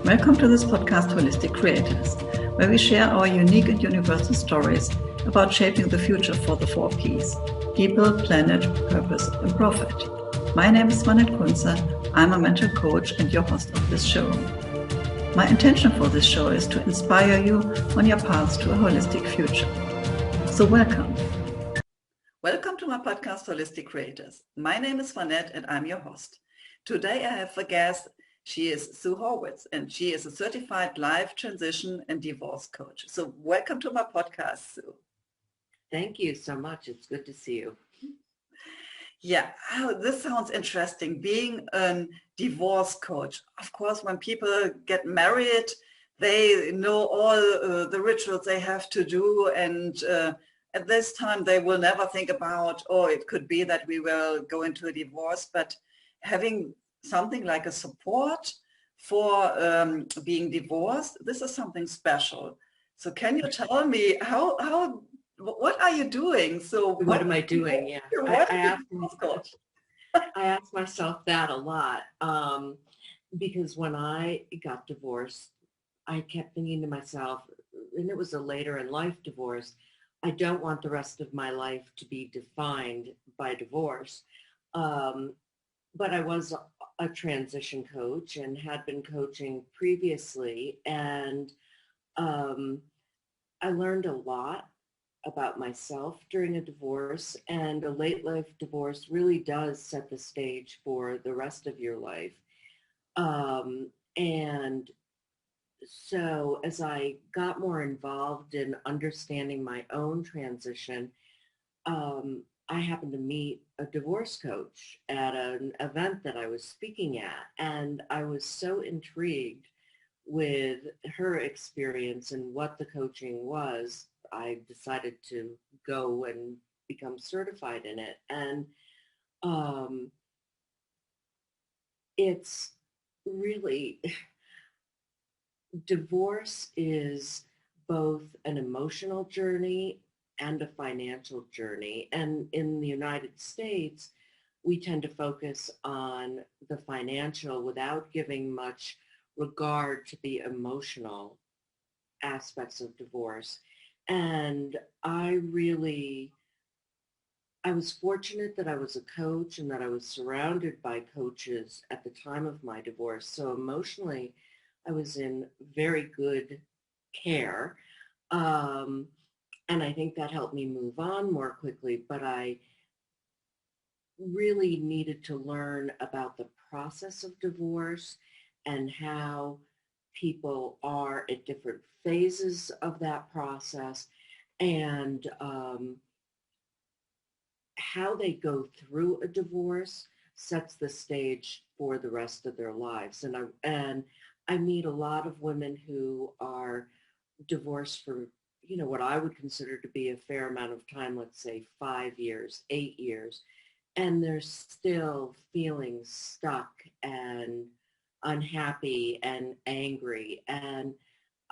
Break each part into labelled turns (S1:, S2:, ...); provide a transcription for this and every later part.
S1: Welcome to this podcast, Holistic Creators, where we share our unique and universal stories about shaping the future for the 4 Ps: people, planet, purpose, and profit. My name is Swanette Kuntze. I'm a mental coach and your host of this show. My intention for this show is to inspire you on your path to a holistic future. So welcome. Welcome to my podcast, Holistic Creators. My name is Swanette and I'm your host. Today I have a guest. She is Sue Horwitz, and she is a certified life transition and divorce coach. So welcome to my podcast, Sue.
S2: Thank you so much. It's good to see you.
S1: Yeah, this sounds interesting, being a divorce coach. Of course, when people get married, they know all the rituals they have to do. And at this time, they will never think about, oh, it could be that we will go into a divorce. But having something like a support for being divorced, this is something special. So can you tell me what are you doing? So
S2: what am I doing? Yeah, I ask myself that a lot because when I got divorced, I kept thinking to myself, and it was a later in life divorce, I don't want the rest of my life to be defined by divorce. But I was a transition coach and had been coaching previously, and I learned a lot about myself during a divorce, and a late life divorce really does set the stage for the rest of your life. And so as I got more involved in understanding my own transition, I happened to meet a divorce coach at an event that I was speaking at, and I was so intrigued with her experience and what the coaching was. I decided to go and become certified in it. And it's really, divorce is both an emotional journey and a financial journey. And in the United States, we tend to focus on the financial without giving much regard to the emotional aspects of divorce. And I was fortunate that I was a coach and that I was surrounded by coaches at the time of my divorce. So emotionally, I was in very good care. And I think that helped me move on more quickly, but I really needed to learn about the process of divorce and how people are at different phases of that process, and how they go through a divorce sets the stage for the rest of their lives. And I meet a lot of women who are divorced for, what I would consider to be a fair amount of time, let's say 5 years, 8 years, and they're still feeling stuck and unhappy and angry. And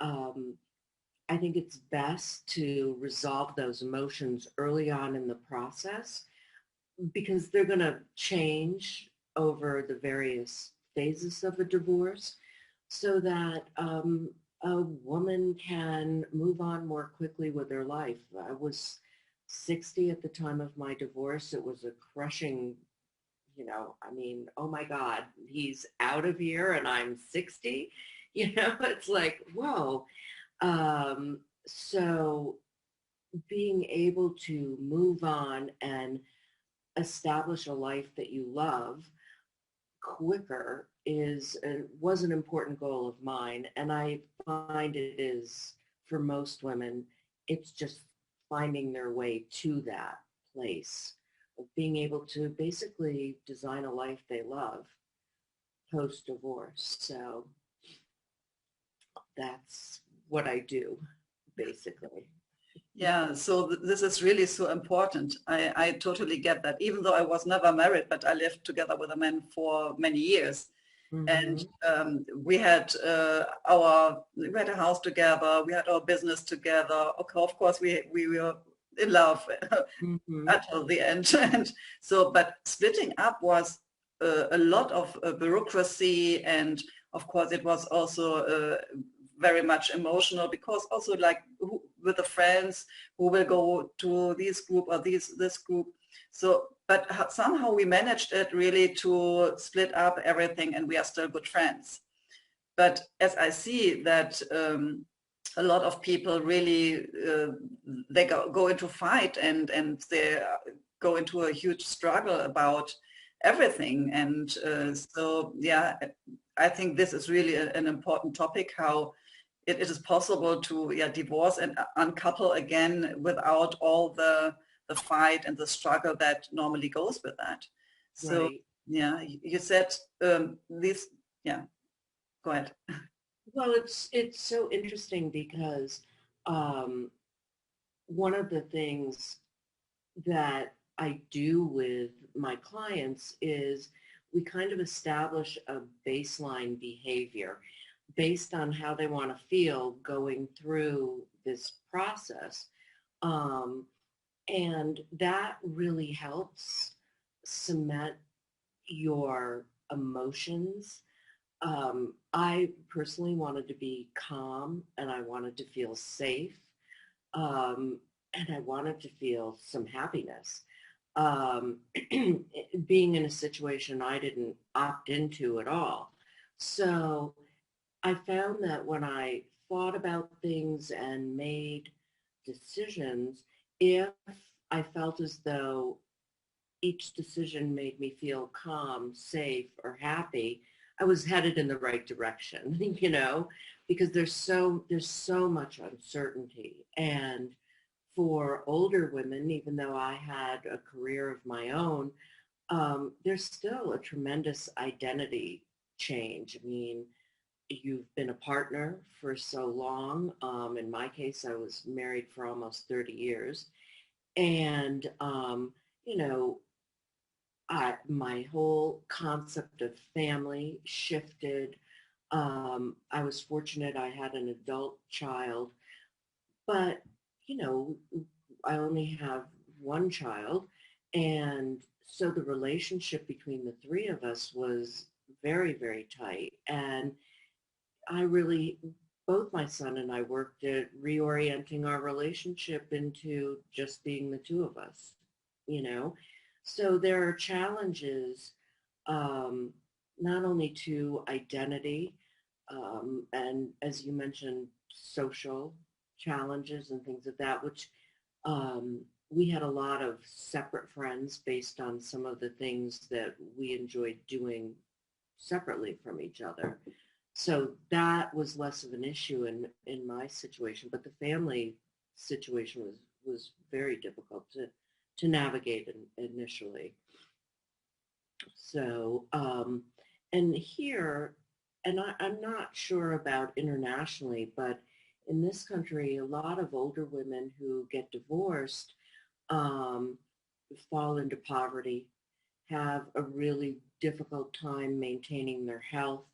S2: I think it's best to resolve those emotions early on in the process, because they're going to change over the various phases of a divorce, so that a woman can move on more quickly with her life. I was 60 at the time of my divorce. It was a crushing, oh my God, he's out of here and I'm 60. It's like, whoa. So being able to move on and establish a life that you love quicker was an important goal of mine. And I find it is, for most women, it's just finding their way to that place of being able to basically design a life they love post-divorce. So that's what I do, basically.
S1: Yeah, so this is really so important. I totally get that. Even though I was never married, but I lived together with a man for many years. Mm-hmm. And we had a house together. We had our business together. Of course, we were in love mm-hmm. until the end. And so, but splitting up was a lot of bureaucracy and of course, it was also very much emotional, because also like with the friends who will go to this group or this group. So, but somehow we managed it really to split up everything, and we are still good friends. But as I see that a lot of people really, they go into fight, and they go into a huge struggle about everything. And so, yeah, I think this is really an important topic, how it is possible to divorce and uncouple again without all the fight and the struggle that normally goes with that. So,
S2: Right.
S1: yeah, you said this, yeah, go ahead.
S2: Well, it's so interesting because one of the things that I do with my clients is we kind of establish a baseline behavior based on how they want to feel going through this process. Um, and that really helps cement your emotions. I personally wanted to be calm, and I wanted to feel safe, and I wanted to feel some happiness. Um, Being in a situation I didn't opt into at all. So I found that when I thought about things and made decisions, if I felt as though each decision made me feel calm, safe, or happy, I was headed in the right direction, because there's so much uncertainty. And for older women, even though I had a career of my own, there's still a tremendous identity change. I mean, you've been a partner for so long. In my case, I was married for almost 30 years. And, you know, my whole concept of family shifted. I was fortunate I had an adult child, but, you know, I only have one child. And so the relationship between the three of us was very, very tight. And I really, both my son and I worked at reorienting our relationship into just being the two of us, you know. So there are challenges, um, not only to identity, and as you mentioned, social challenges and things like that, which we had a lot of separate friends based on some of the things that we enjoyed doing separately from each other. So that was less of an issue in my situation, but the family situation was very difficult to navigate initially. So, and here, and I'm not sure about internationally, but in this country, a lot of older women who get divorced um, fall into poverty, have a really difficult time maintaining their health,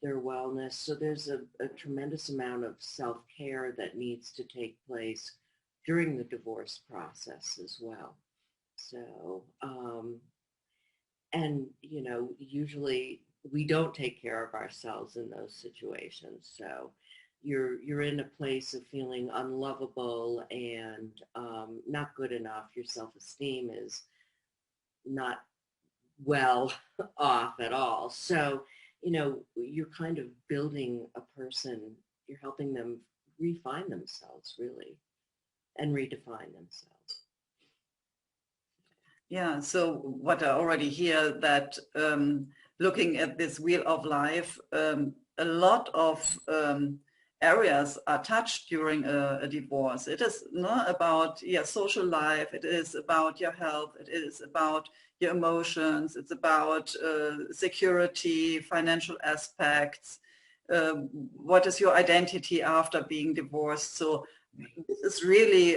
S2: their wellness. So there's a tremendous amount of self-care that needs to take place during the divorce process as well. So, and, usually we don't take care of ourselves in those situations. So you're in a place of feeling unlovable and not good enough. Your self-esteem is not well off at all. So, you're kind of building a person, you're helping them refine themselves, really, and redefine themselves.
S1: Yeah, so what I already hear that looking at this wheel of life, a lot of areas are touched during a divorce. It is not about your social life, it is about your health, it is about your emotions, it's about security, financial aspects, what is your identity after being divorced. So this is really,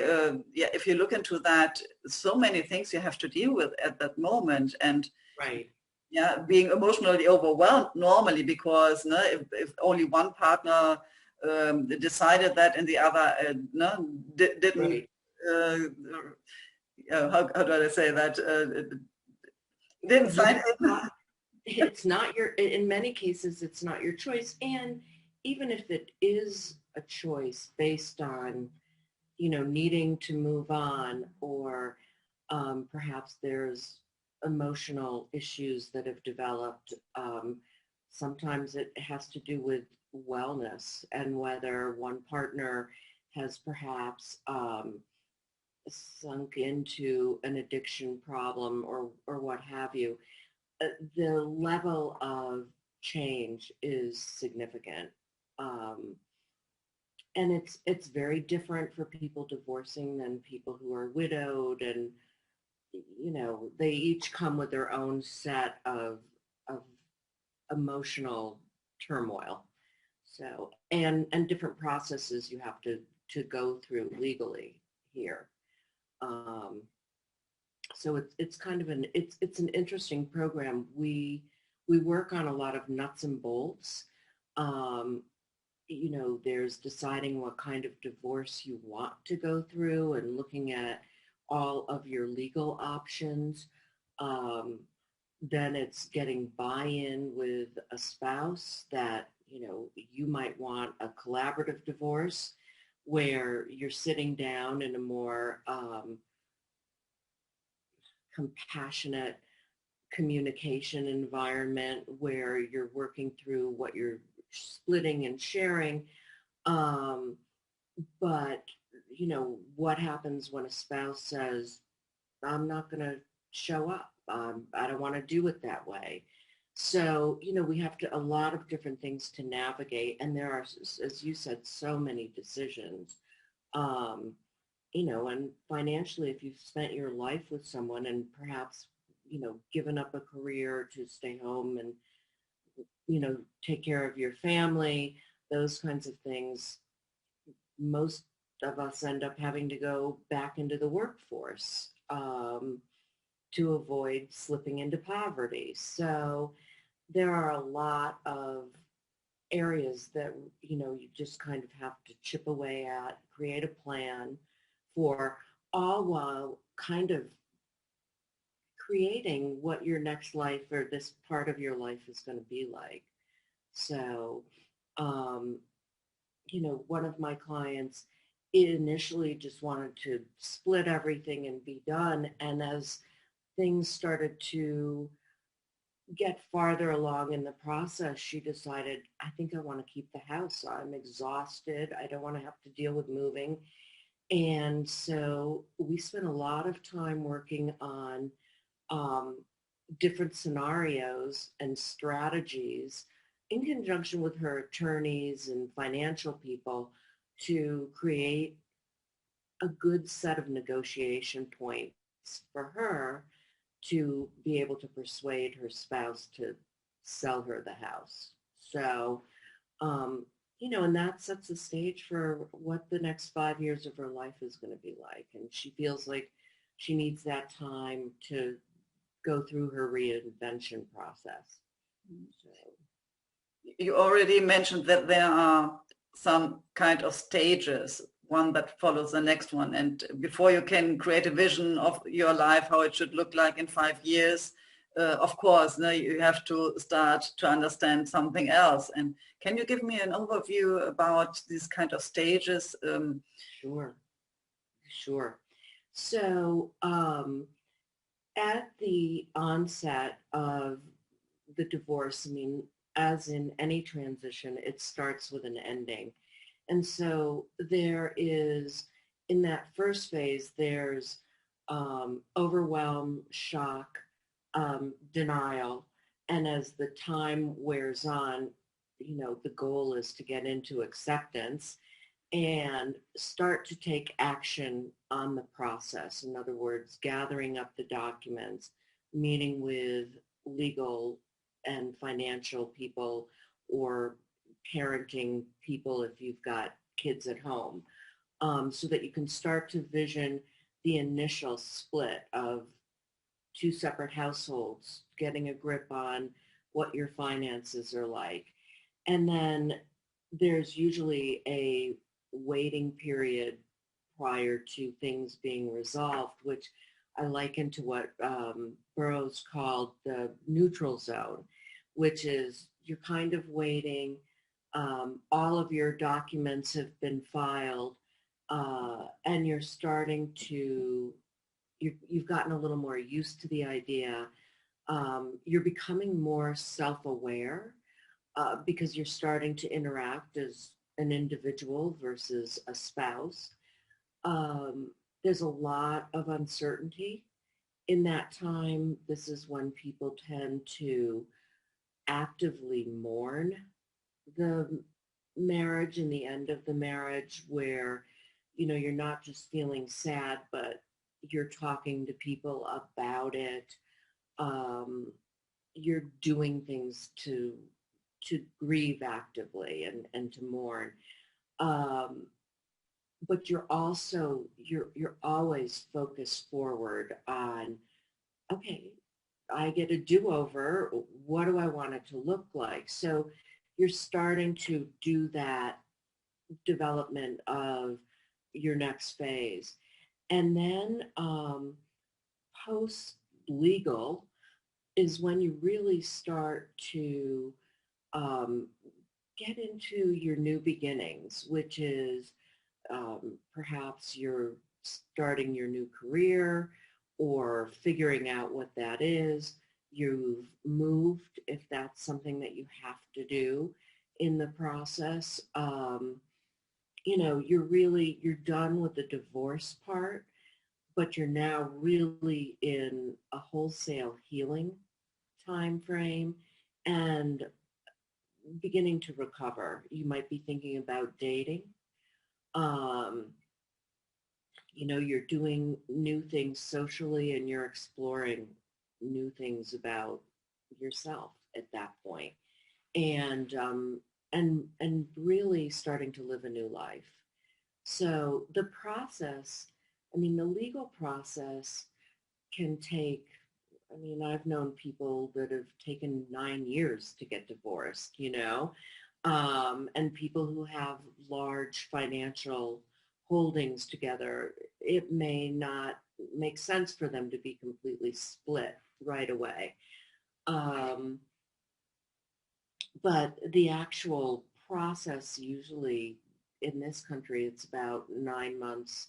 S1: if you look into that, so many things you have to deal with at that moment. And
S2: Right.
S1: yeah, being emotionally overwhelmed normally, because no, if only one partner decided that and the other no, didn't,
S2: Right.
S1: How do I say that, didn't sign in.
S2: it's not your, in many cases, it's not your choice. And even if it is a choice based on, needing to move on, or perhaps there's emotional issues that have developed. Sometimes it has to do with wellness and whether one partner has perhaps sunk into an addiction problem or what have you. The level of change is significant. Um, and it's very different for people divorcing than people who are widowed, and they each come with their own set of emotional turmoil. So, and different processes you have to go through legally here. Um, so it's kind of it's an interesting program. We work on a lot of nuts and bolts. Um, there's deciding what kind of divorce you want to go through and looking at all of your legal options. Um, then it's getting buy-in with a spouse that, you might want a collaborative divorce where you're sitting down in a more compassionate communication environment where you're working through what you're splitting and sharing. Um, but, what happens when a spouse says, I'm not going to show up. I don't want to do it that way. So, we have a lot of different things to navigate. And there are, as you said, so many decisions. Um, and financially, if you've spent your life with someone and perhaps, given up a career to stay home and, take care of your family, those kinds of things, most of us end up having to go back into the workforce to avoid slipping into poverty. So there are a lot of areas that, you just kind of have to chip away at, create a plan for, all while kind of creating what your next life or this part of your life is going to be like. So, um, one of my clients initially just wanted to split everything and be done. And as things started to get farther along in the process, she decided, I think I want to keep the house. I'm exhausted. I don't want to have to deal with moving. And so we spent a lot of time working on um, different scenarios and strategies in conjunction with her attorneys and financial people to create a good set of negotiation points for her to be able to persuade her spouse to sell her the house. So, and that sets the stage for what the next 5 years of her life is going to be like. And she feels like she needs that time to go through her reinvention process. So.
S1: You already mentioned that there are some kind of stages, one that follows the next one. And before you can create a vision of your life, how it should look like in 5 years, of course, you have to start to understand something else. And can you give me an overview about these kind of stages?
S2: Sure. So at the onset of the divorce, I mean, as in any transition, it starts with an ending. And so there is, in that first phase, there's overwhelm, shock, denial. And as the time wears on, the goal is to get into acceptance and start to take action on the process. In other words, gathering up the documents, meeting with legal and financial people or parenting people if you've got kids at home, so that you can start to vision the initial split of two separate households, getting a grip on what your finances are like. And then there's usually a waiting period prior to things being resolved, which I liken to what Burroughs called the neutral zone. which is you're kind of waiting. All of your documents have been filed, and you're starting to, you've gotten a little more used to the idea. You're becoming more self-aware because you're starting to interact as an individual versus a spouse. There's a lot of uncertainty. In that time, this is when people tend to actively mourn the marriage and the end of the marriage, where, you know, you're not just feeling sad, but you're talking to people about it. You're doing things to grieve actively and to mourn. But you're also, you're always focused forward on, okay, I get a do-over. What do I want it to look like? So you're starting to do that development of your next phase. And then post-legal is when you really start to get into your new beginnings, which is perhaps you're starting your new career or figuring out what that is. You've moved, if that's something that you have to do in the process. You know, you're done with the divorce part, but you're now really in a wholesale healing time frame and beginning to recover. You might be thinking about dating. You know, you're doing new things socially and you're exploring new things about yourself at that point. And really starting to live a new life. So the process, I mean, the legal process can take, I mean, I've known people that have taken 9 years to get divorced, you know, and people who have large financial holdings together, it may not make sense for them to be completely split right away. But the actual process, usually in this country, it's about 9 months,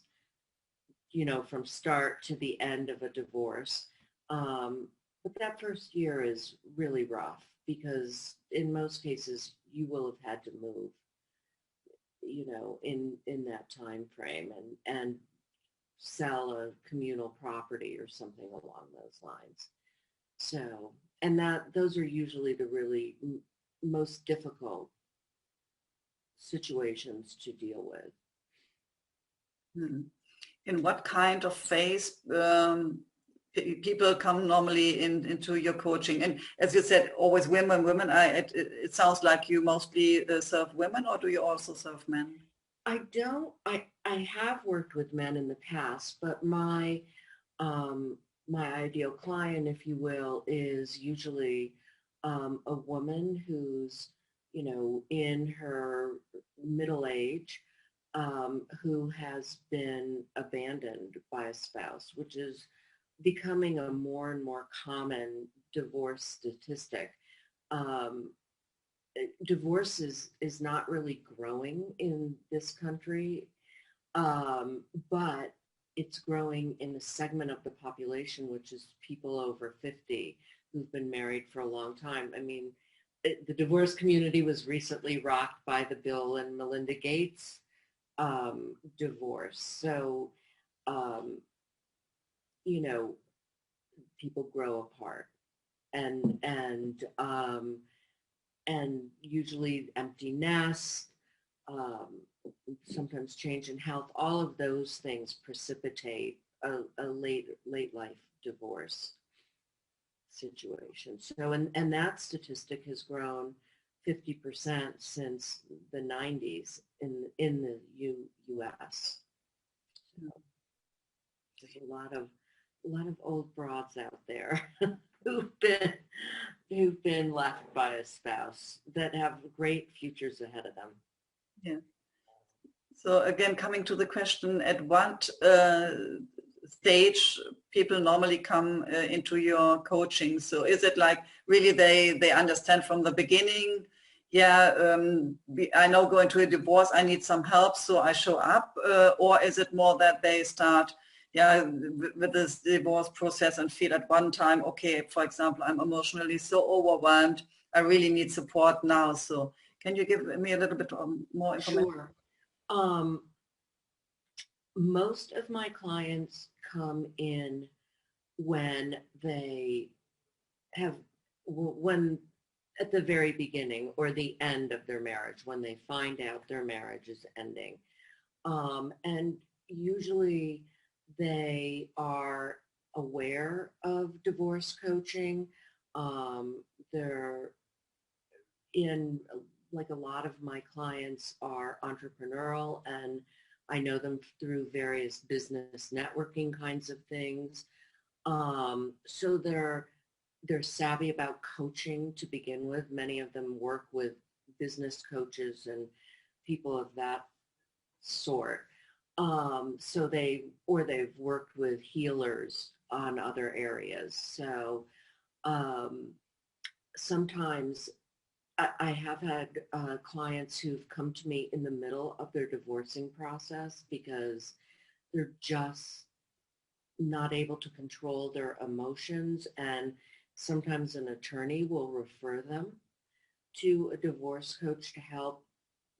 S2: you know, from start to the end of a divorce. But that first year is really rough because in most cases you will have had to move, you know, in that time frame and sell a communal property or something along those lines. So, and those are usually the really most difficult situations to deal with.
S1: In what kind of phase people come normally into your coaching? And as you said, always women. It sounds like you mostly serve women, or do you also serve men?
S2: I don't. I have worked with men in the past, but my ideal client, if you will, is usually a woman who's, you know, in her middle age, who has been abandoned by a spouse, which is becoming a more and more common divorce statistic. Divorce is not really growing in this country, but it's growing in a segment of the population, which is people over 50 who've been married for a long time. I mean, the divorce community was recently rocked by the Bill and Melinda Gates divorce. So, you know, people grow apart and usually empty nest, sometimes change in health, all of those things precipitate a late life divorce situation. So, and that statistic has grown 50% since the 90s in the U.S. So there's a lot of old broads out there who've been left by a spouse that have great futures ahead of them.
S1: Yeah. So again, coming to the question, at what stage people normally come into your coaching? So is it like really they understand from the beginning, I know going to a divorce, I need some help, so I show up, or is it more that they start with this divorce process and feel at one time, okay, for example, I'm emotionally so overwhelmed, I really need support now. So can you give me a little bit more information?
S2: Sure. Most of my clients come in when they when at the very beginning or the end of their marriage, when they find out their marriage is ending. And usually they are aware of divorce coaching. They're in, like, a lot of my clients are entrepreneurial, and I know them through various business networking kinds of things. So they're savvy about coaching to begin with. Many of them work with business coaches and people of that sort. So they've worked with healers on other areas. So sometimes I have had clients who've come to me in the middle of their divorcing process because they're just not able to control their emotions, and sometimes an attorney will refer them to a divorce coach to help,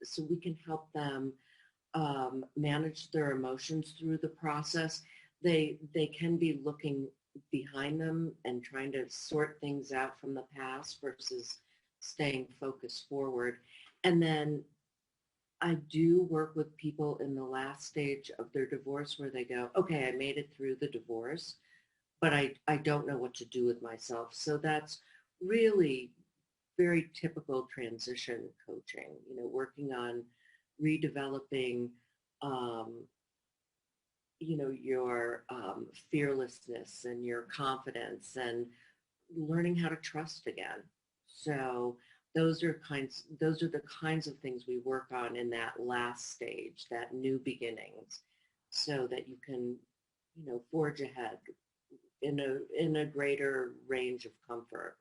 S2: so we can help them manage their emotions through the process. They can be looking behind them and trying to sort things out from the past versus staying focused forward. And then I do work with people in the last stage of their divorce where they go, okay, I made it through the divorce, but I don't know what to do with myself. So that's really very typical transition coaching, working on redeveloping, your fearlessness and your confidence and learning how to trust again. So those are the kinds of things we work on in that last stage, that new beginnings, so that you can, forge ahead in a greater range of comfort.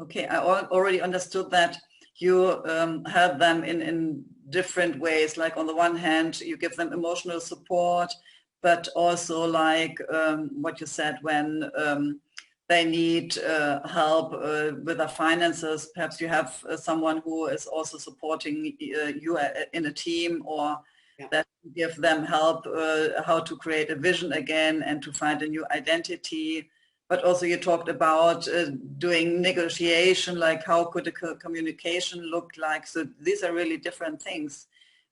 S1: Okay, I already understood that you help them in different ways. Like on the one hand, you give them emotional support, but also like what you said, when they need help with their finances, perhaps you have someone who is also supporting you in a team, or that give them help how to create a vision again and to find a new identity. But also you talked about doing negotiation, like how could a communication look like? So these are really different things.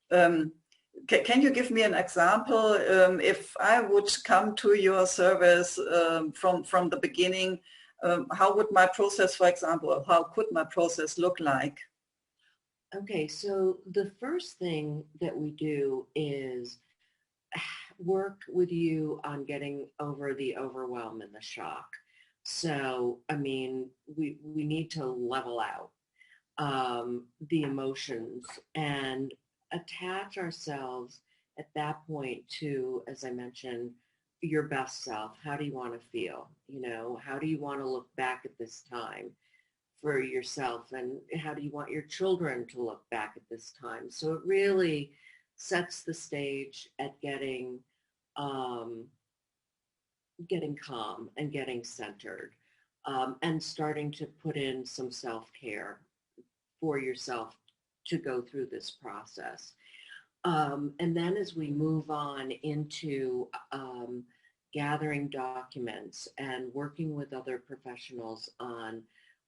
S1: Can you give me an example? If I would come to your service from the beginning, how would my process, for example, how could my process look like?
S2: Okay, so the first thing that we do is work with you on getting over the overwhelm and the shock. So, I mean, we need to level out the emotions and attach ourselves at that point to, as I mentioned, your best self. How do you want to feel? How do you want to look back at this time for yourself, and how do you want your children to look back at this time? So it really sets the stage at getting calm and getting centered, and starting to put in some self-care for yourself to go through this process. And then as we move on into gathering documents and working with other professionals on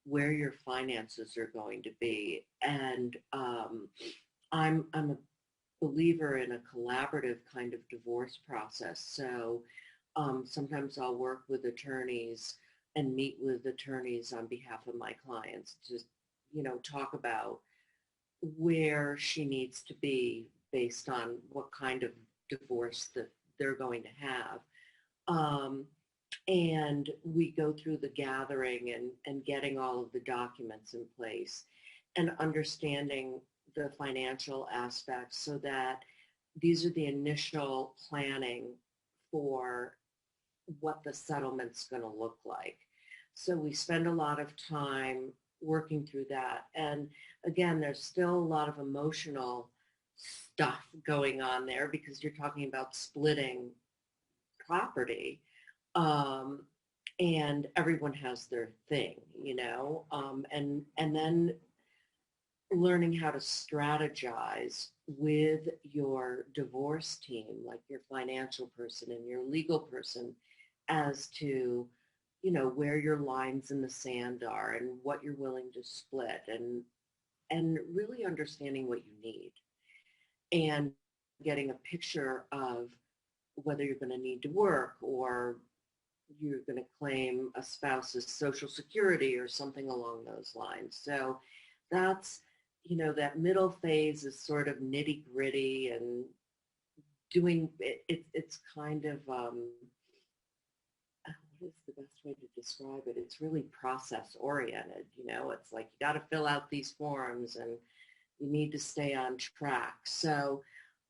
S2: where your finances are going to be. And I'm a believer in a collaborative kind of divorce process. So sometimes I'll work with attorneys and meet with attorneys on behalf of my clients to, talk about where she needs to be based on what kind of divorce that they're going to have. And we go through the gathering and getting all of the documents in place and understanding the financial aspects so that these are the initial planning for what the settlement's going to look like. So we spend a lot of time working through that. And again, there's still a lot of emotional stuff going on there because you're talking about splitting property. And everyone has their thing, and then learning how to strategize with your divorce team, like your financial person and your legal person, as to, where your lines in the sand are and what you're willing to split, and really understanding what you need and getting a picture of whether you're going to need to work or you're going to claim a spouse's Social Security or something along those lines. So that's, that middle phase is sort of nitty gritty and doing it. It's kind of, what is the best way to describe it? It's really process oriented. It's like you got to fill out these forms and you need to stay on track. So,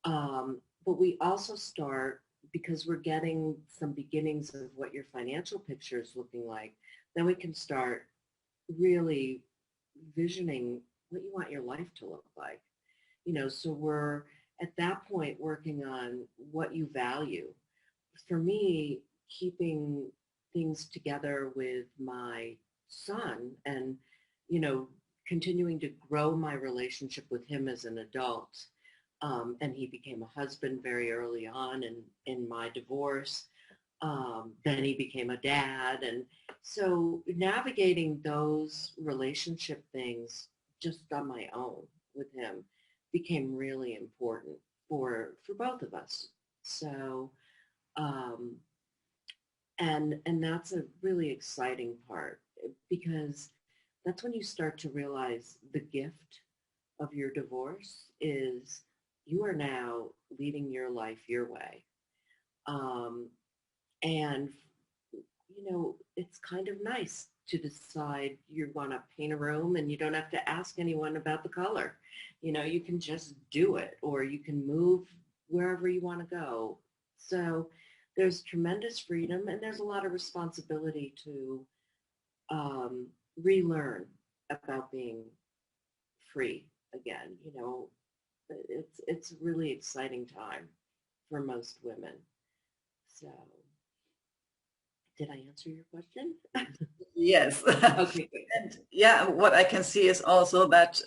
S2: but we also start, because we're getting some beginnings of what your financial picture is looking like, then we can start really visioning what you want your life to look like. So we're at that point working on what you value. For me, keeping things together with my son and, continuing to grow my relationship with him as an adult. And he became a husband very early on in my divorce. Then he became a dad. And so navigating those relationship things just on my own with him became really important for both of us. So, and that's a really exciting part, because that's when you start to realize the gift of your divorce is you are now leading your life your way. And, it's kind of nice to decide you want to paint a room and you don't have to ask anyone about the color. You can just do it, or you can move wherever you want to go. So there's tremendous freedom, and there's a lot of responsibility to relearn about being free again. It's a really exciting time for most women. So, did I answer your question?
S1: Yes.
S2: Okay, good.
S1: And yeah, what I can see is also that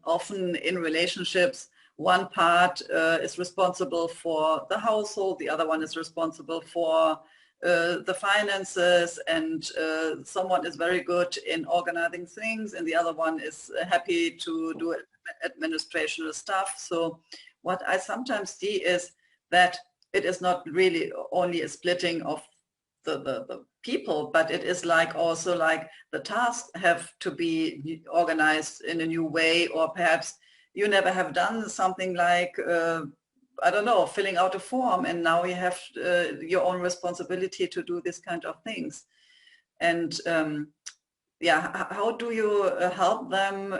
S1: often in relationships, one part is responsible for the household, the other one is responsible for the finances, and someone is very good in organizing things, and the other one is happy to do administrative stuff. So what I sometimes see is that it is not really only a splitting of the people, but it is like also like the tasks have to be organized in a new way, or perhaps you never have done something like I don't know, filling out a form, and now you have your own responsibility to do this kind of things. And yeah, how do you help them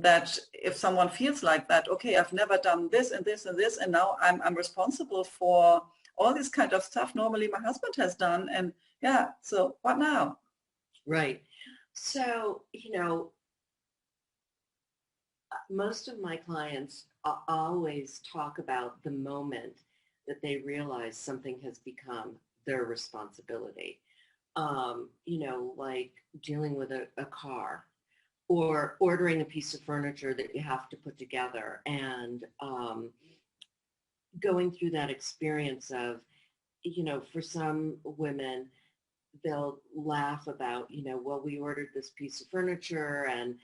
S1: that if someone feels like that, okay, I've never done this and this and this, and now I'm responsible for all this kind of stuff normally my husband has done, and yeah, so what now?
S2: Right. So, most of my clients always talk about the moment that they realize something has become their responsibility. Like dealing with a car, or ordering a piece of furniture that you have to put together, and going through that experience of, for some women, they'll laugh about, well, we ordered this piece of furniture, and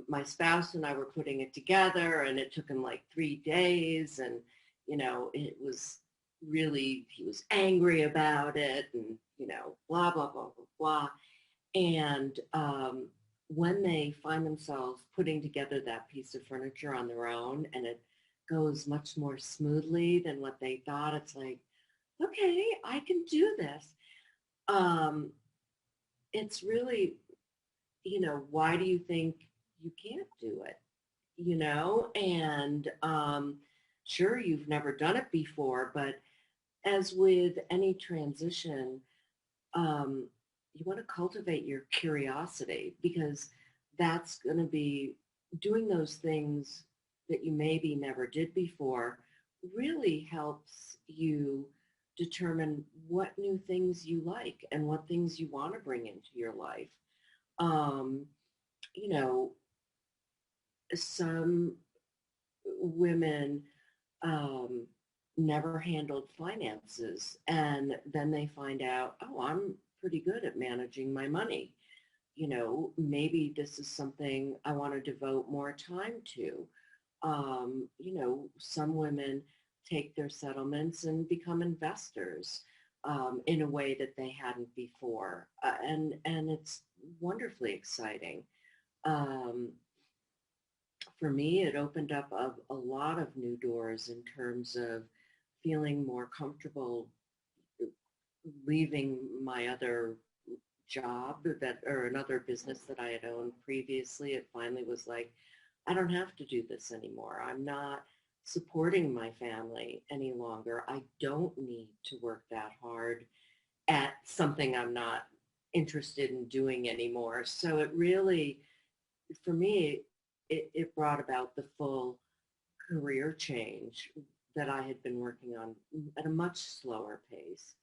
S2: my spouse and I were putting it together, and it took him like 3 days, and, it was really, he was angry about it, and, blah, blah, blah, blah, blah. And when they find themselves putting together that piece of furniture on their own, and it goes much more smoothly than what they thought, it's like, okay, I can do this. It's really, why do you think you can't do it? And sure, you've never done it before, but as with any transition, you want to cultivate your curiosity, because that's going to be doing those things that you maybe never did before really helps you determine what new things you like and what things you want to bring into your life. Um, you know, some women um, never handled finances, and then they find out, oh, I'm pretty good at managing my money. Maybe this is something I want to devote more time to. Some women take their settlements and become investors in a way that they hadn't before. And it's wonderfully exciting. Um, for me, it opened up a lot of new doors in terms of feeling more comfortable leaving my other job or another business that I had owned previously. It finally was like, I don't have to do this anymore. I'm not supporting my family any longer. I don't need to work that hard at something I'm not interested in doing anymore. So it really, for me, it brought about the full career change that I had been working on at a much slower pace,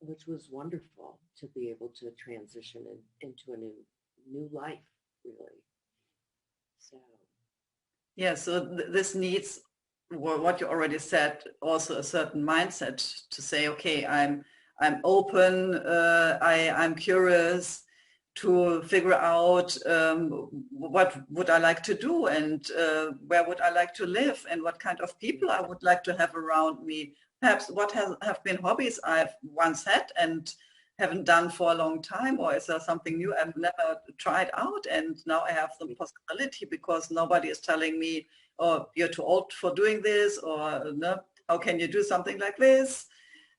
S2: which was wonderful to be able to transition into a new life, really. So.
S1: Yeah, so this needs what you already said, also a certain mindset to say, okay, I'm open, I'm curious to figure out what would I like to do, and where would I like to live, and what kind of people I would like to have around me. Perhaps what have been hobbies I've once had and haven't done for a long time, or is there something new I've never tried out and now I have the possibility because nobody is telling me, oh, you're too old for doing this, or no, how can you do something like this?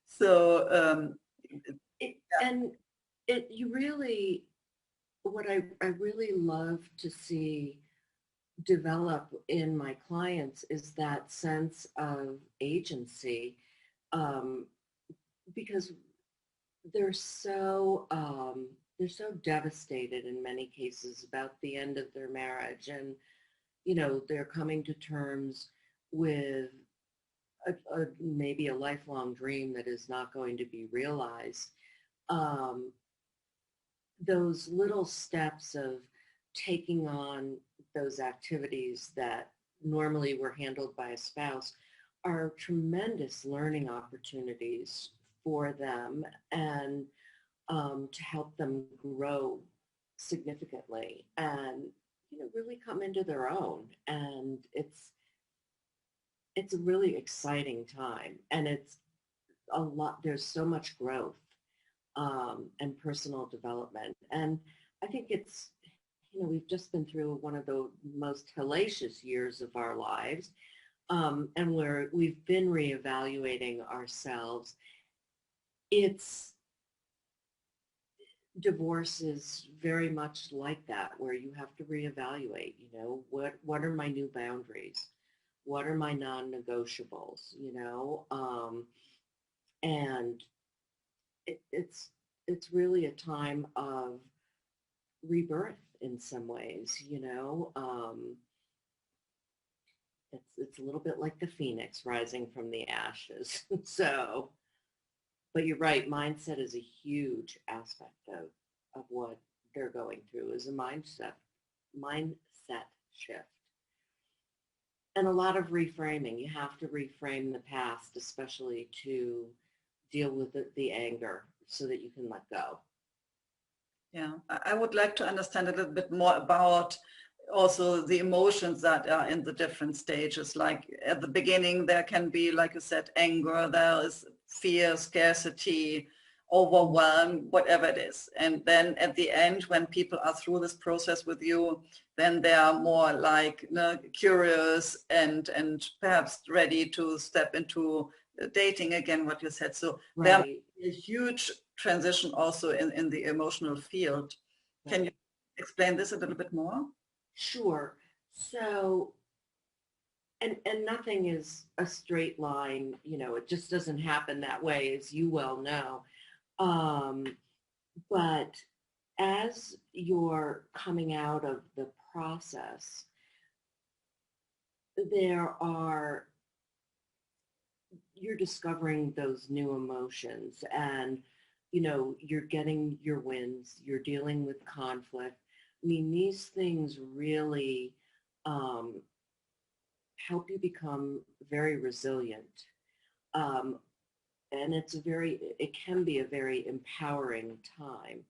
S1: So
S2: You really, what I really love to see develop in my clients is that sense of agency, because they're so devastated in many cases about the end of their marriage, and they're coming to terms with maybe a lifelong dream that is not going to be realized. Those little steps of taking on those activities that normally were handled by a spouse are tremendous learning opportunities for them, and to help them grow significantly and really come into their own. And it's a really exciting time, and it's a lot. There's so much growth and personal development, and I think it's we've just been through one of the most hellacious years of our lives, and we've been reevaluating ourselves. Divorce is very much like that, where you have to reevaluate, what are my new boundaries? What are my non-negotiables? And it's really a time of rebirth in some ways, it's a little bit like the phoenix rising from the ashes. So, but you're right, mindset is a huge aspect of what they're going through, is a mindset shift. And a lot of reframing. You have to reframe the past, especially to deal with the anger so that you can let go.
S1: Yeah, I would like to understand a little bit more about also the emotions that are in the different stages. Like at the beginning, there can be, like you said, anger, there is fear, scarcity, overwhelm, whatever it is. And then at the end, when people are through this process with you, then they are more like curious and perhaps ready to step into dating again, what you said. So
S2: right.
S1: There is a huge transition also in the emotional field. Can you explain this a little bit more?
S2: Sure. So and nothing is a straight line, it just doesn't happen that way, as you well know. But as you're coming out of the process, you're discovering those new emotions, and you're getting your wins, you're dealing with conflict. I mean, these things really help you become very resilient. Um, and it can be a very empowering time.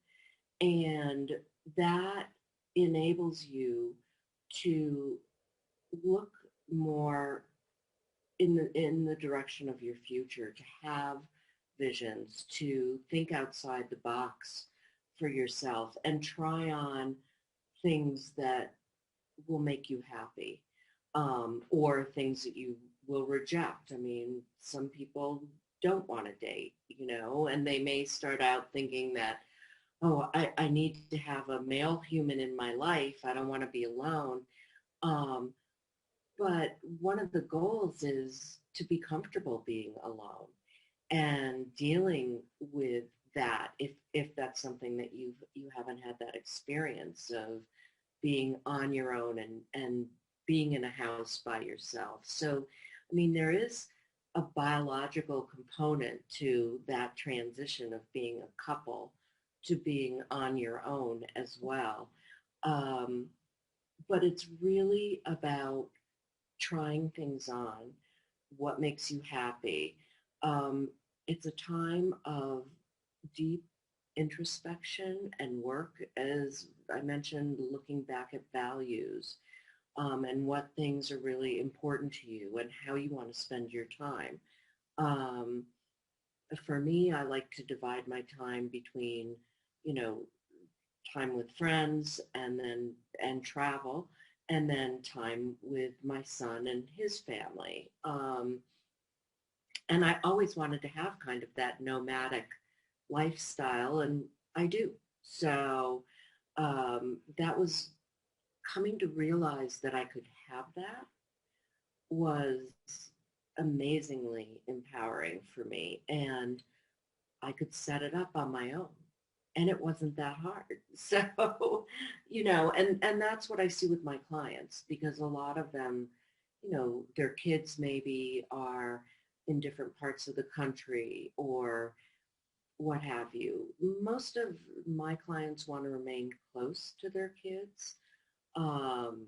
S2: And that enables you to look more in the direction of your future, to have visions, to think outside the box for yourself and try on things that will make you happy, or things that you will reject. I mean, some people don't want to date, and they may start out thinking that, oh, I need to have a male human in my life. I don't want to be alone. But one of the goals is to be comfortable being alone and dealing with that, if that's something that you haven't had that experience of being on your own and being in a house by yourself. So, I mean, there is a biological component to that transition of being a couple to being on your own as well. But it's really about trying things on, what makes you happy. It's a time of deep introspection and work, as I mentioned, looking back at values, and what things are really important to you and how you want to spend your time. Um, for me, I like to divide my time between, you know, time with friends and travel, and then time with my son and his family. And I always wanted to have kind of that nomadic lifestyle, and I do. So that was coming to realize that I could have that was amazingly empowering for me, and I could set it up on my own. And it wasn't that hard. So, and that's what I see with my clients, because a lot of them, their kids maybe are in different parts of the country or what have you. Most of my clients want to remain close to their kids, um,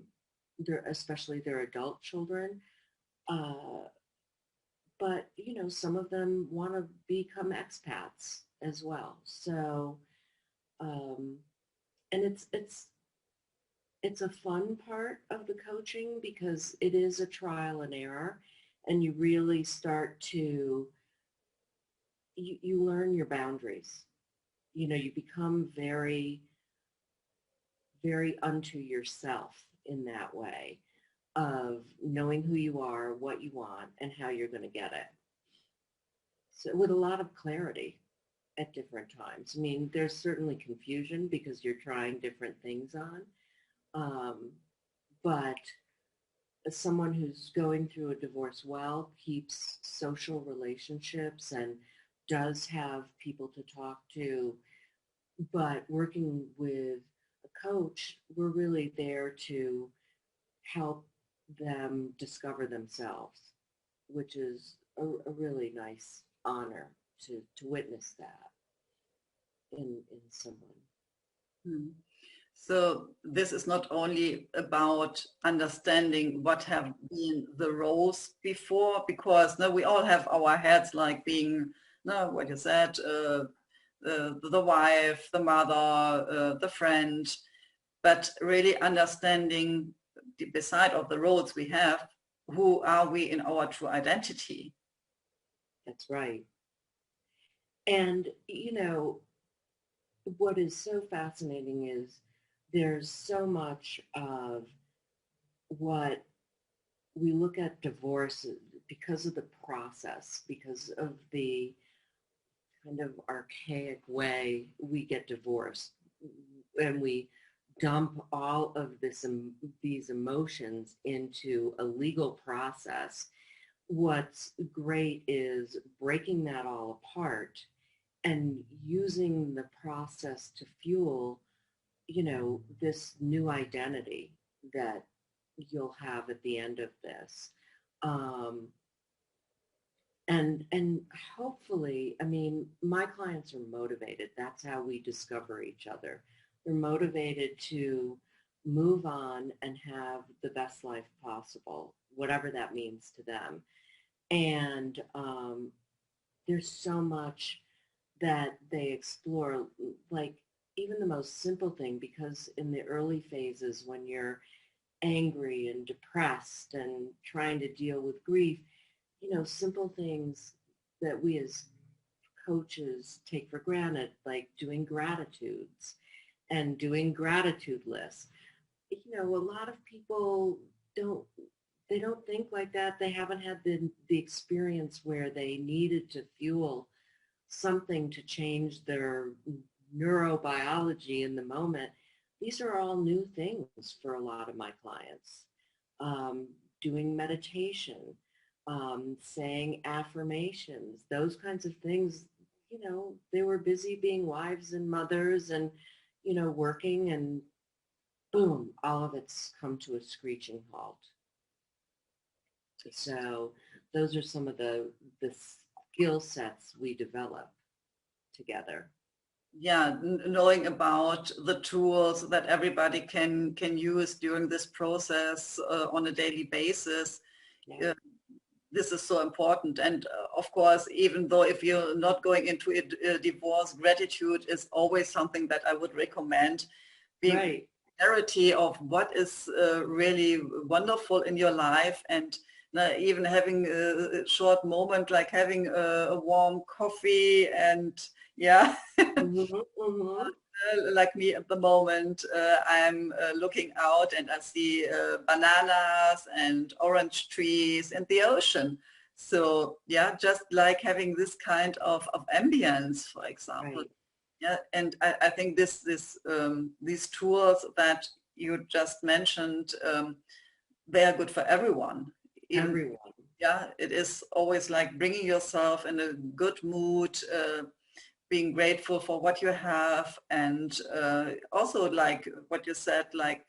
S2: especially their adult children. Uh, but, some of them want to become expats as well. So, um, and it's a fun part of the coaching, because it is a trial and error, and you really start to you learn your boundaries. You become very, very unto yourself in that way of knowing who you are, what you want, and how you're going to get it. So with a lot of clarity at different times. I mean, there's certainly confusion because you're trying different things on. But as someone who's going through a divorce well keeps social relationships and does have people to talk to, but working with a coach, we're really there to help them discover themselves, which is a really nice honor to witness that in someone.
S1: Hmm. So this is not only about understanding what have been the roles before, because we all have our heads like being, what you said, the wife, the mother, the friend, but really understanding, beside of the roles we have, who are we in our true identity?
S2: That's right. And, what is so fascinating is there's so much of what we look at divorce because of the process, because of the kind of archaic way we get divorced, and we dump all of these emotions into a legal process. What's great is breaking that all apart and using the process to fuel, this new identity that you'll have at the end of this. Um, and hopefully, I mean, my clients are motivated. That's how we discover each other. They're motivated to move on and have the best life possible, whatever that means to them. And there's so much that they explore, like even the most simple thing, because in the early phases when you're angry and depressed and trying to deal with grief, simple things that we as coaches take for granted, like doing gratitudes and doing gratitude lists. A lot of people don't, they don't think like that. They haven't had the experience where they needed to fuel something to change their neurobiology in the moment. These are all new things for a lot of my clients. Doing meditation, saying affirmations, those kinds of things. They were busy being wives and mothers and, working, and boom, all of it's come to a screeching halt. So those are some of the skill sets we develop together.
S1: Yeah, knowing about the tools that everybody can use during this process on a daily basis.
S2: Yeah.
S1: This is so important. And of course, even though if you're not going into a divorce, gratitude is always something that I would recommend. Being
S2: Right.
S1: clarity of what is really wonderful in your life, and even having a short moment like having a warm coffee, and yeah.
S2: Mm-hmm, mm-hmm.
S1: Like me at the moment, I'm looking out and I see bananas and orange trees and the ocean. So yeah, just like having this kind of ambience, for example.
S2: Right.
S1: Yeah, and I think these tools that you just mentioned, they are good for everyone. Even,
S2: Everyone.
S1: yeah, it is always like bringing yourself in a good mood, being grateful for what you have, and also like what you said, like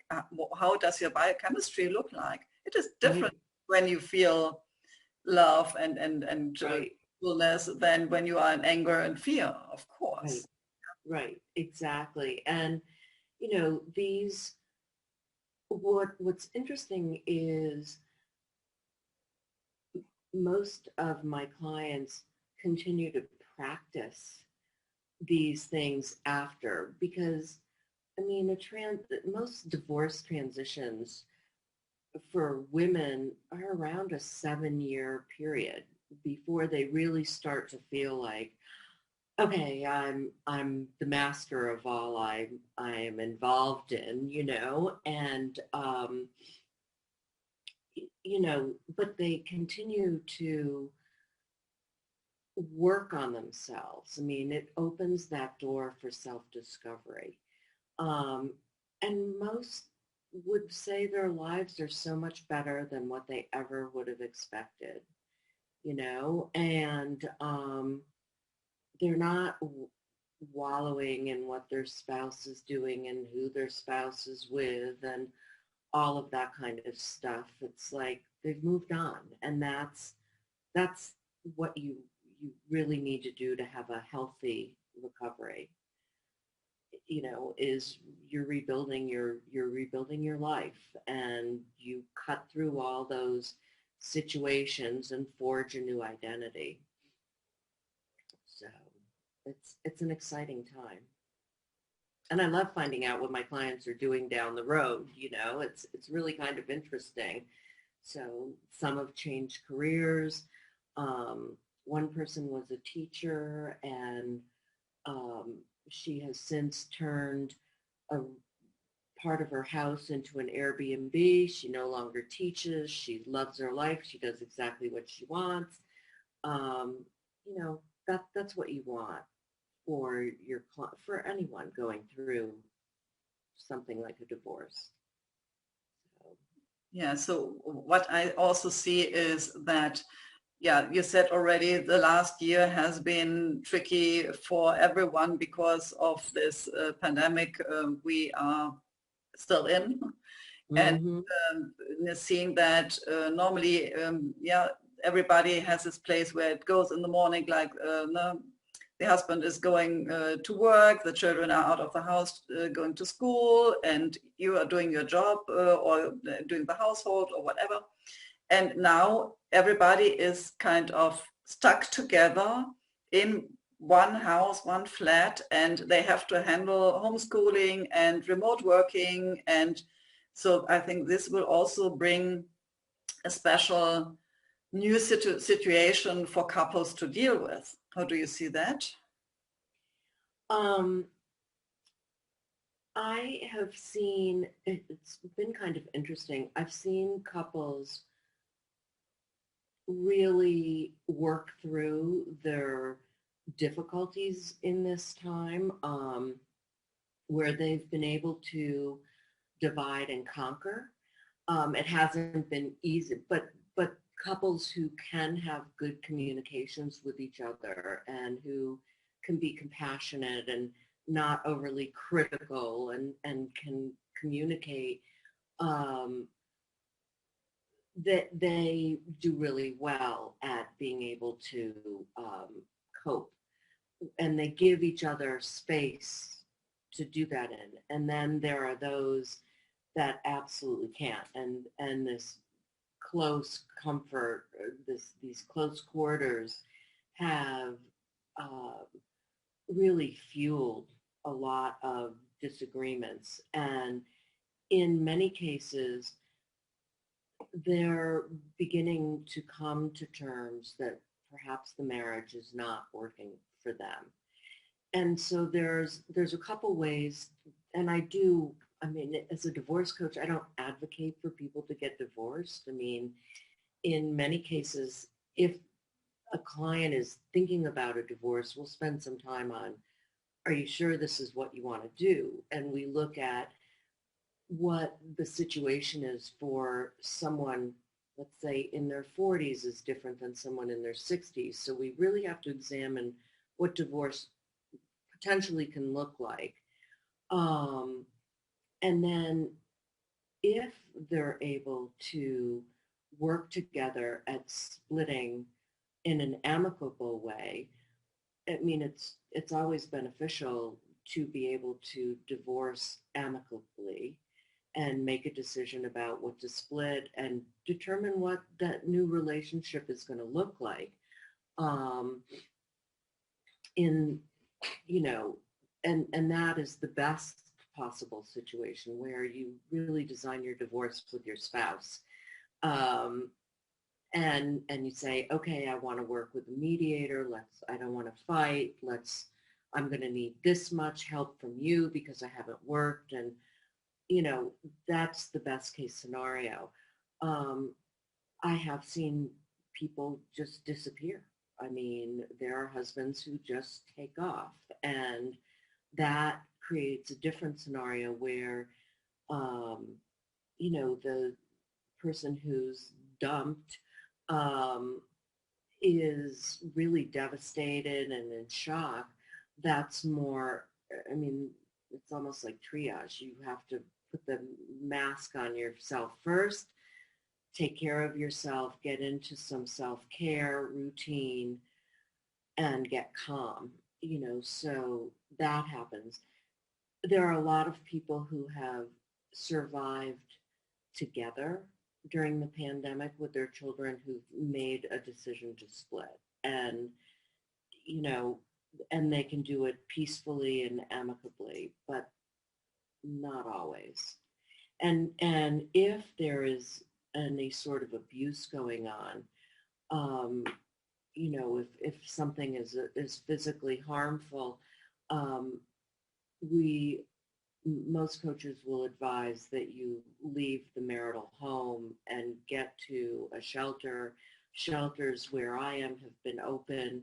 S1: how does your biochemistry look like? It is different
S2: Right.
S1: when you feel love and
S2: Right.
S1: fullness than when you are in anger and fear, of
S2: Right.
S1: course.
S2: Right. Exactly. And these what's interesting is most of my clients continue to practice these things after, because I mean most divorce transitions for women are around a 7-year period before they really start to feel like, okay, I'm the master of all I am involved in, and but they continue to work on themselves. I mean, it opens that door for self-discovery. Um, and most would say their lives are so much better than what they ever would have expected, and they're not wallowing in what their spouse is doing and who their spouse is with and all of that kind of stuff. It's like they've moved on, and that's what you really need to do to have a healthy recovery. Is you're rebuilding your life, and you cut through all those situations and forge a new identity. So it's an exciting time. And I love finding out what my clients are doing down the road. It's really kind of interesting. So some have changed careers. One person was a teacher, and um, she has since turned a part of her house into an Airbnb. She no longer teaches. She loves her life. She does exactly what she wants. Um, that's what you want for for anyone going through something like a divorce.
S1: Yeah, so what I also see is that, yeah, you said already the last year has been tricky for everyone because of this pandemic we are still in. And
S2: Mm-hmm.
S1: seeing that normally, yeah, everybody has this place where it goes in the morning, like no, the husband is going to work, the children are out of the house going to school, and you are doing your job or doing the household or whatever. And now everybody is kind of stuck together in one house, one flat, and they have to handle homeschooling and remote working. And so I think this will also bring a special new situation for couples to deal with. How do you see that?
S2: I have seen, it's been kind of interesting. I've seen couples really work through their difficulties in this time, where they've been able to divide and conquer. It hasn't been easy, but couples who can have good communications with each other and who can be compassionate and not overly critical and can communicate, um, that they do really well at being able to cope, and they give each other space to do that in. And then there are those that absolutely can't, and this close comfort, these close quarters have uh, really fueled a lot of disagreements. And in many cases, they're beginning to come to terms that perhaps the marriage is not working for them. And so there's a couple ways, and I mean, as a divorce coach, I don't advocate for people to get divorced. I mean, in many cases, if a client is thinking about a divorce, we'll spend some time on, are you sure this is what you want to do? And we look at what the situation is for someone, let's say in their 40s, is different than someone in their 60s. So we really have to examine what divorce potentially can look like. Um, and then if they're able to work together at splitting in an amicable way, I mean, it's always beneficial to be able to divorce amicably and make a decision about what to split and determine what that new relationship is going to look like. Um, in, you know, and that is the best possible situation where you really design your divorce with your spouse. Um, and you say, okay, I want to work with a mediator. I don't want to fight. I'm going to need this much help from you because I haven't worked. And, that's the best case scenario. Um, I have seen people just disappear. I mean, there are husbands who just take off, and that creates a different scenario where, um, the person who's dumped um, is really devastated and in shock. That's more, I mean, it's almost like triage. You have to put the mask on yourself first, take care of yourself, get into some self-care routine, and get calm, so that happens. There are a lot of people who have survived together during the pandemic with their children who've made a decision to split. And, you know, and they can do it peacefully and amicably, but not always. And if there is any sort of abuse going on, um, if something is physically harmful, um, we most coaches will advise that you leave the marital home and get to a shelter. Shelters where I am have been open.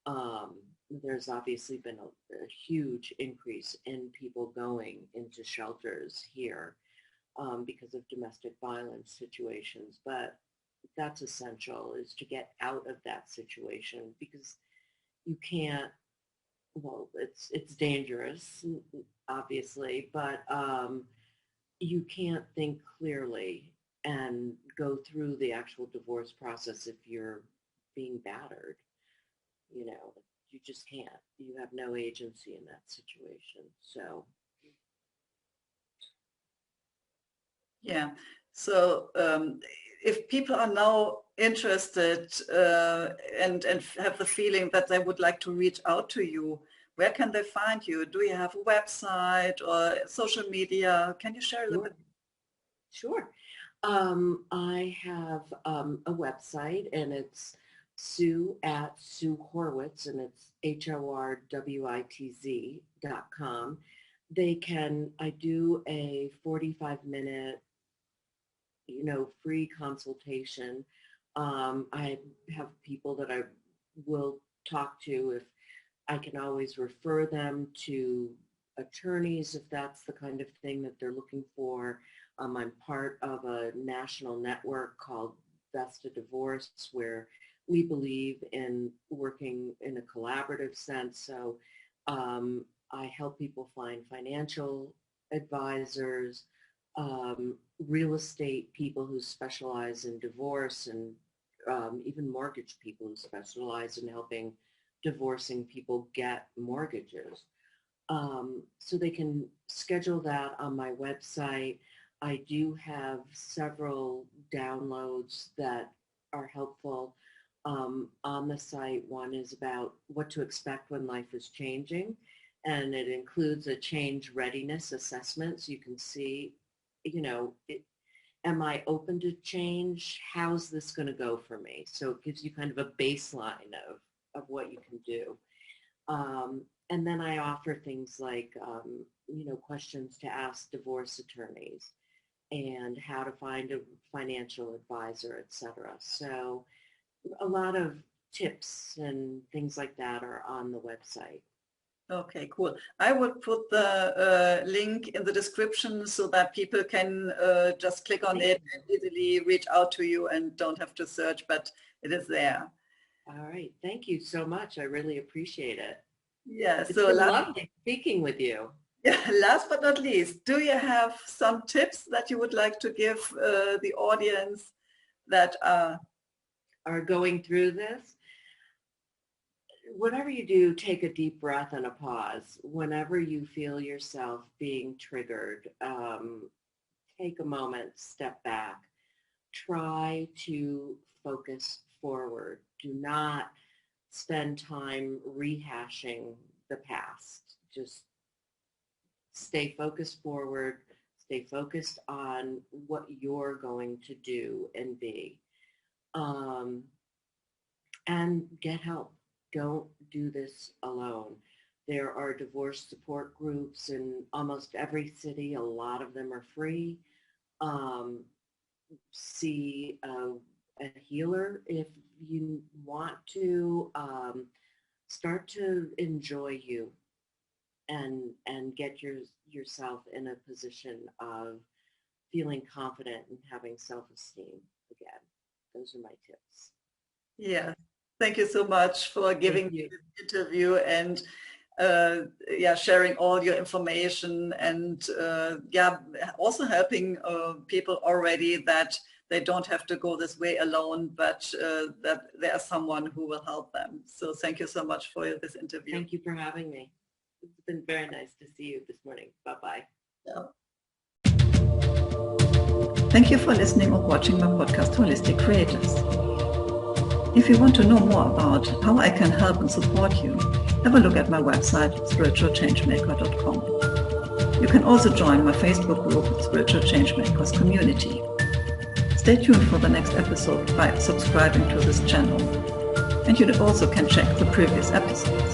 S2: Um, there's obviously been a huge increase in people going into shelters here because of domestic violence situations. But that's essential, is to get out of that situation, because you can't, well, it's dangerous, obviously, but you can't think clearly and go through the actual divorce process if you're being battered. You know, you just can't. You have no agency in that situation. So.
S1: Yeah. So if people are now interested and have the feeling that they would like to reach out to you, where can they find you? Do you have a website or social media? Can you share a little bit?
S2: Sure. I have a website, and it's Sue Horwitz, and it's HORWITZ.com. I do a 45-minute, free consultation. I have people that I will talk to. If I can always refer them to attorneys, if that's the kind of thing that they're looking for. I'm part of a national network called Vesta Divorce, where we believe in working in a collaborative sense. So I help people find financial advisors, real estate people who specialize in divorce, and even mortgage people who specialize in helping divorcing people get mortgages. So they can schedule that on my website. I do have several downloads that are helpful on the site. One is about what to expect when life is changing, and it includes a change readiness assessment, so you can see, am I open to change? How's this going to go for me? So it gives you kind of a baseline of what you can do. And then I offer things like, questions to ask divorce attorneys, and how to find a financial advisor, etc. So a lot of tips and things like that are on the website.
S1: Okay, cool. I would put the link in the description so that people can just click on it and easily reach out to you and don't have to search, but it is there.
S2: All right. Thank you so much. I really appreciate it.
S1: Yeah.
S2: It's been lovely speaking with you.
S1: Yeah, last but not least, do you have some tips that you would like to give the audience that are
S2: going through this? Whatever you do, take a deep breath and a pause. Whenever you feel yourself being triggered, take a moment, step back. Try to focus forward. Do not spend time rehashing the past. Just stay focused forward, stay focused on what you're going to do and be. And get help. Don't do this alone. There are divorce support groups in almost every city. A lot of them are free. See a healer if you want to. Start to enjoy you and get yourself in a position of feeling confident and having self-esteem again. Those are my tips.
S1: Yeah. Thank you so much for giving me this interview and sharing all your information, and also helping people already that they don't have to go this way alone, but that there's someone who will help them. So thank you so much for this interview.
S2: Thank you for having me. It's been very nice to see you this morning. Bye-bye.
S1: Yeah. Thank you for listening or watching my podcast, Holistic Creators. If you want to know more about how I can help and support you, have a look at my website, Spiritual-Changemaker.com. You can also join my Facebook group, Spiritual-Changemakers-Community. Stay tuned for the next episode by subscribing to this channel. And you also can check the previous episodes.